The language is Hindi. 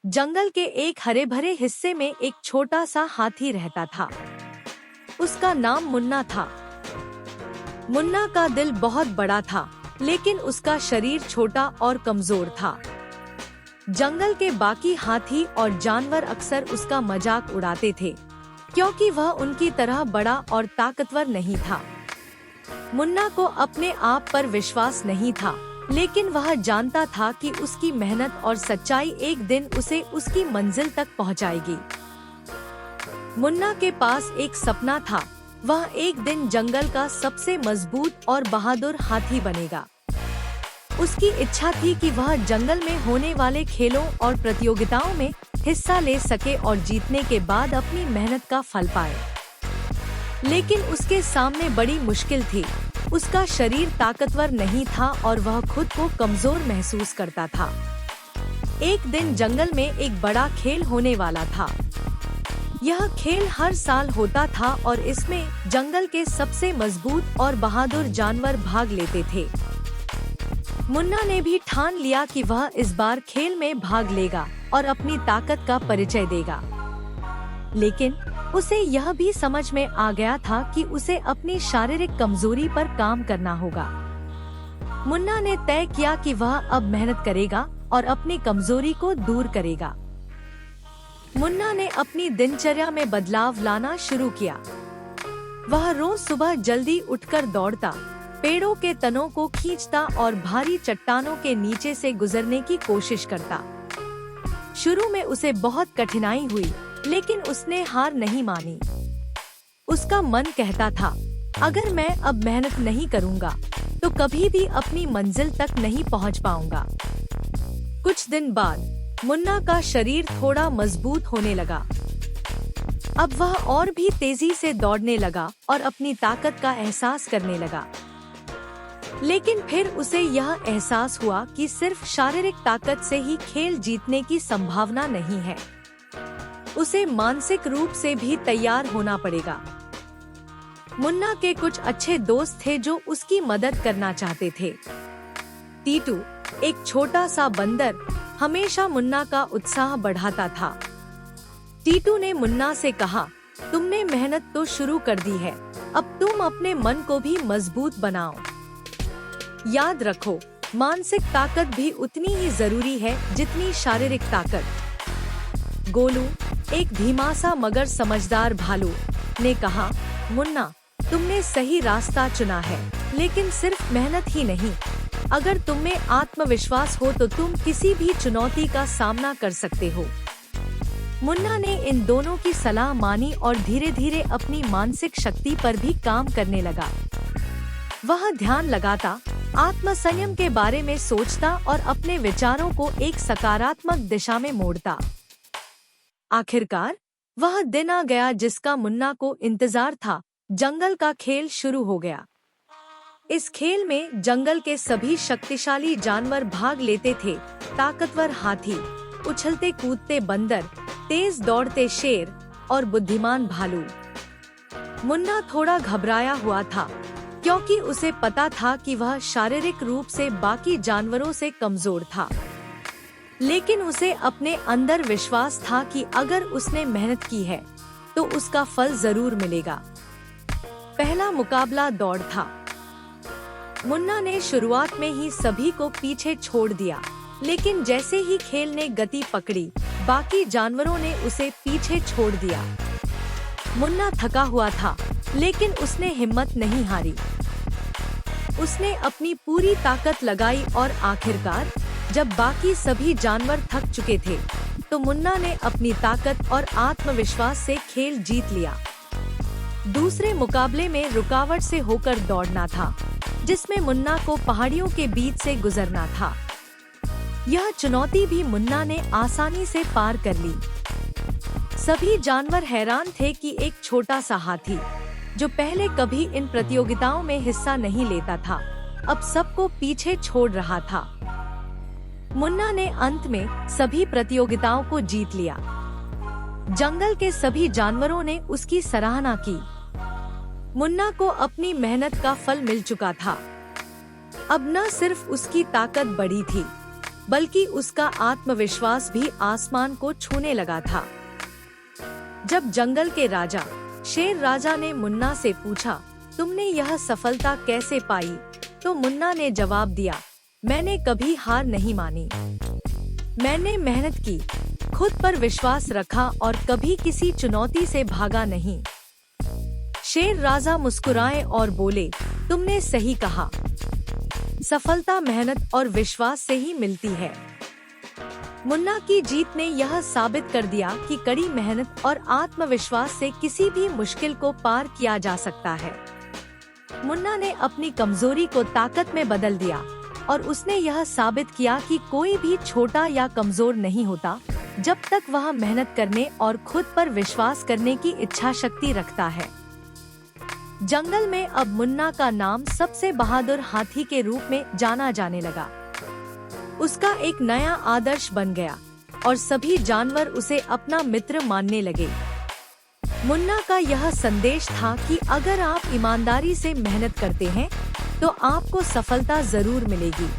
जंगल के एक हरे भरे हिस्से में एक छोटा सा हाथी रहता था। उसका नाम मुन्ना था। मुन्ना का दिल बहुत बड़ा था, लेकिन उसका शरीर छोटा और कमजोर था। जंगल के बाकी हाथी और जानवर अक्सर उसका मजाक उड़ाते थे, क्योंकि वह उनकी तरह बड़ा और ताकतवर नहीं था। मुन्ना को अपने आप पर विश्वास नहीं था, लेकिन वह जानता था कि उसकी मेहनत और सच्चाई एक दिन उसे उसकी मंजिल तक पहुंचाएगी। मुन्ना के पास एक सपना था। वह एक दिन जंगल का सबसे मजबूत और बहादुर हाथी बनेगा। उसकी इच्छा थी कि वह जंगल में होने वाले खेलों और प्रतियोगिताओं में हिस्सा ले सके और जीतने के बाद अपनी मेहनत का फल पाए। लेकिन उसके सामने बड़ी मुश्किल थी। उसका शरीर ताकतवर नहीं था और वह खुद को कमजोर महसूस करता था। एक दिन जंगल में एक बड़ा खेल होने वाला था। यह खेल हर साल होता था और इसमें जंगल के सबसे मजबूत और बहादुर जानवर भाग लेते थे। मुन्ना ने भी ठान लिया कि वह इस बार खेल में भाग लेगा और अपनी ताकत का परिचय देगा। लेकिन उसे यह भी समझ में आ गया था कि उसे अपनी शारीरिक कमजोरी पर काम करना होगा। मुन्ना ने तय किया कि वह अब मेहनत करेगा और अपनी कमजोरी को दूर करेगा। मुन्ना ने अपनी दिनचर्या में बदलाव लाना शुरू किया। वह रोज सुबह जल्दी उठकर दौड़ता, पेड़ों के तनों को खींचता और भारी चट्टानों के नीचे से गुजरने की कोशिश करता। शुरू में उसे बहुत कठिनाई हुई, लेकिन उसने हार नहीं मानी। उसका मन कहता था, अगर मैं अब मेहनत नहीं करूँगा, तो कभी भी अपनी मंजिल तक नहीं पहुँच पाऊंगा। कुछ दिन बाद मुन्ना का शरीर थोड़ा मजबूत होने लगा। अब वह और भी तेजी से दौड़ने लगा और अपनी ताकत का एहसास करने लगा। लेकिन फिर उसे यह एहसास हुआ कि सिर्फ शारीरिक ताकत से ही खेल जीतने की संभावना नहीं है। उसे मानसिक रूप से भी तैयार होना पड़ेगा। मुन्ना के कुछ अच्छे दोस्त थे जो उसकी मदद करना चाहते थे। टीटू, एक छोटा सा बंदर, हमेशा मुन्ना का उत्साह बढ़ाता था। टीटू ने मुन्ना से कहा, तुमने मेहनत तो शुरू कर दी है, अब तुम अपने मन को भी मजबूत बनाओ। याद रखो, मानसिक ताकत भी उतनी ही जरूरी है जितनी शारीरिक ताकत। गोलू, एक धीमा सा मगर समझदार भालू, ने कहा, मुन्ना, तुमने सही रास्ता चुना है, लेकिन सिर्फ मेहनत ही नहीं, अगर तुम में आत्मविश्वास हो तो तुम किसी भी चुनौती का सामना कर सकते हो। मुन्ना ने इन दोनों की सलाह मानी और धीरे धीरे अपनी मानसिक शक्ति पर भी काम करने लगा। वह ध्यान लगाता, आत्मसंयम के बारे में सोचता और अपने विचारों को एक सकारात्मक दिशा में मोड़ता। आखिरकार वह दिन आ गया जिसका मुन्ना को इंतजार था। जंगल का खेल शुरू हो गया। इस खेल में जंगल के सभी शक्तिशाली जानवर भाग लेते थे। ताकतवर हाथी, उछलते कूदते बंदर, तेज दौड़ते शेर और बुद्धिमान भालू। मुन्ना थोड़ा घबराया हुआ था, क्योंकि उसे पता था कि वह शारीरिक रूप से बाकी जानवरों से कमजोर था। लेकिन उसे अपने अंदर विश्वास था कि अगर उसने मेहनत की है, तो उसका फल जरूर मिलेगा। पहला मुकाबला दौड़ था। मुन्ना ने शुरुआत में ही सभी को पीछे छोड़ दिया, लेकिन जैसे ही खेल ने गति पकड़ी, बाकी जानवरों ने उसे पीछे छोड़ दिया। मुन्ना थका हुआ था, लेकिन उसने हिम्मत नहीं हारी। उसने अपनी पूरी ताकत लगाई और आखिरकार जब बाकी सभी जानवर थक चुके थे, तो मुन्ना ने अपनी ताकत और आत्मविश्वास से खेल जीत लिया। दूसरे मुकाबले में रुकावट से होकर दौड़ना था, जिसमें मुन्ना को पहाड़ियों के बीच से गुजरना था। यह चुनौती भी मुन्ना ने आसानी से पार कर ली। सभी जानवर हैरान थे कि एक छोटा सा हाथी, जो पहले कभी इन प्रतियोगिताओं में हिस्सा नहीं लेता था, अब सबको पीछे छोड़ रहा था। मुन्ना ने अंत में सभी प्रतियोगिताओं को जीत लिया। जंगल के सभी जानवरों ने उसकी सराहना की। मुन्ना को अपनी मेहनत का फल मिल चुका था। अब न सिर्फ उसकी ताकत बढ़ी थी, बल्कि उसका आत्मविश्वास भी आसमान को छूने लगा था। जब जंगल के राजा शेर राजा ने मुन्ना से पूछा, तुमने यह सफलता कैसे पाई? तो मुन्ना ने जवाब दिया, मैंने कभी हार नहीं मानी। मैंने मेहनत की, खुद पर विश्वास रखा और कभी किसी चुनौती से भागा नहीं। शेर राजा मुस्कुराए और बोले, तुमने सही कहा। सफलता मेहनत और विश्वास से ही मिलती है। मुन्ना की जीत ने यह साबित कर दिया कि कड़ी मेहनत और आत्मविश्वास से किसी भी मुश्किल को पार किया जा सकता है। मुन्ना ने अपनी कमजोरी को ताकत में बदल दिया और उसने यह साबित किया कि कोई भी छोटा या कमजोर नहीं होता, जब तक वह मेहनत करने और खुद पर विश्वास करने की इच्छा शक्ति रखता है। जंगल में अब मुन्ना का नाम सबसे बहादुर हाथी के रूप में जाना जाने लगा। उसका एक नया आदर्श बन गया और सभी जानवर उसे अपना मित्र मानने लगे। मुन्ना का यह संदेश था कि अगर आप ईमानदारी से मेहनत करते हैं, तो आपको सफलता जरूर मिलेगी।